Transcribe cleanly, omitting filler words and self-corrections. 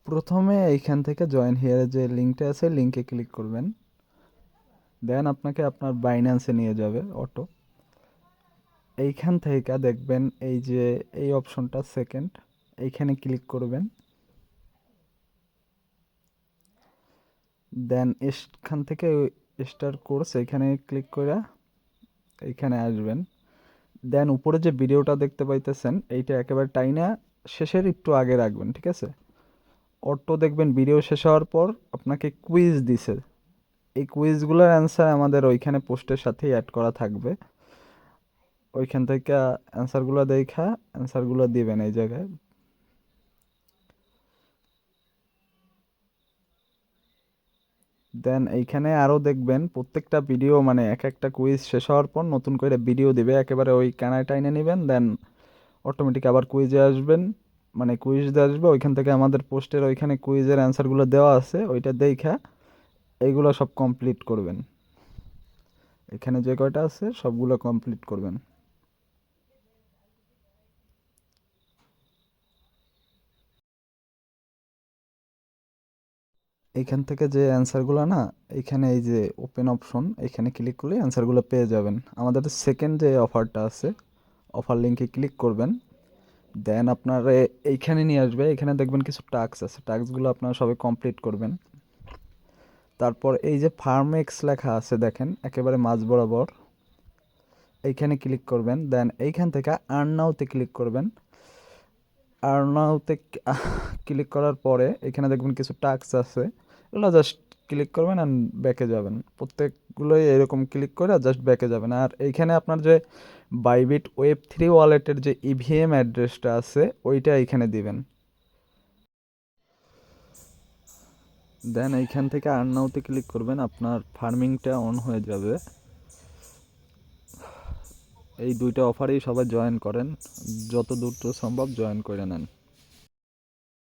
প্রথমে এইখান থেকে জয়েন হিয়ারে যে লিঙ্কটা আছে লিঙ্কে ক্লিক করবেন, দেন আপনাকে আপনার বাইন্যান্সে নিয়ে যাবে অটো। এইখান থেকে দেখবেন এই যে এই অপশনটা সেকেন্ড, এইখানে ক্লিক করবেন, দেন এখান থেকে স্টার কোর্স এইখানে ক্লিক করে এইখানে আসবেন। দেন উপরে যে ভিডিওটা দেখতে পাইতেছেন এইটা একেবারে টাইনা শেষের একটু আগে রাখবেন, ঠিক আছে? অটো দেখবেন ভিডিও শেষ হওয়ার পর আপনাকে কুইজ দিছে, এই কুইজগুলোর অ্যান্সার আমাদের ওইখানে পোস্টের সাথেই অ্যাড করা থাকবে। ওইখান থেকে অ্যান্সারগুলো দেখা অ্যান্সারগুলো দিবেন এই জায়গায়। দেন এইখানে আরও দেখবেন প্রত্যেকটা ভিডিও মানে এক একটা কুইজ শেষ হওয়ার পর নতুন করে ভিডিও দিবে, একেবারে ওই কানায় টাইনে নেবেন, দেন অটোমেটিক আবার কুইজে আসবেন, মানে কুইজ দিয়ে আসবে। ওইখান থেকে আমাদের পোস্টের ওইখানে কুইজের অ্যান্সারগুলো দেওয়া আছে, ওইটা দেখা এইগুলো সব কমপ্লিট করবেন। এখানে যে কয়টা আছে সবগুলো কমপ্লিট করবেন। এইখান থেকে যে অ্যান্সারগুলো না, এইখানে এই যে ওপেন অপশন এখানে ক্লিক করলে অ্যান্সারগুলো পেয়ে যাবেন। আমাদের সেকেন্ড যে অফারটা আছে অফার লিঙ্কে ক্লিক করবেন, দেন আপনার এইখানে নিয়ে আসবে। এখানে দেখবেন কিছু টাস্ক আছে, টাস্কগুলো আপনারা সবাই কমপ্লিট করবেন। তারপর এই যে ফার্মেক্স লেখা আছে দেখেন একেবারে মাঝ বরাবর, এইখানে ক্লিক করবেন, দেন এইখান থেকে আর্ন নাওতে ক্লিক করবেন। আর্ন নাওতে ক্লিক করার পরে এখানে দেখবেন কিছু টাস্ক আছে, এগুলো জাস্ট ক্লিক করবেন অ্যান্ড ব্যাকে যাবেন। প্রত্যেকগুলোই এরকম ক্লিক করে জাস্ট ব্যাকে যাবেন। আর এইখানে আপনার যে বাইবিট ওয়েব3 ওয়ালেটের যে ইভিএম অ্যাড্রেসটা আছে ওইটা এইখানে দিবেন। দেন এইখান থেকে আর্ন নাওতে ক্লিক করবেন, আপনার ফার্মিংটা অন হয়ে যাবে। এই দুইটা অফারেই সবাই জয়েন করেন, যত দ্রুত সম্ভব জয়েন করে নেন।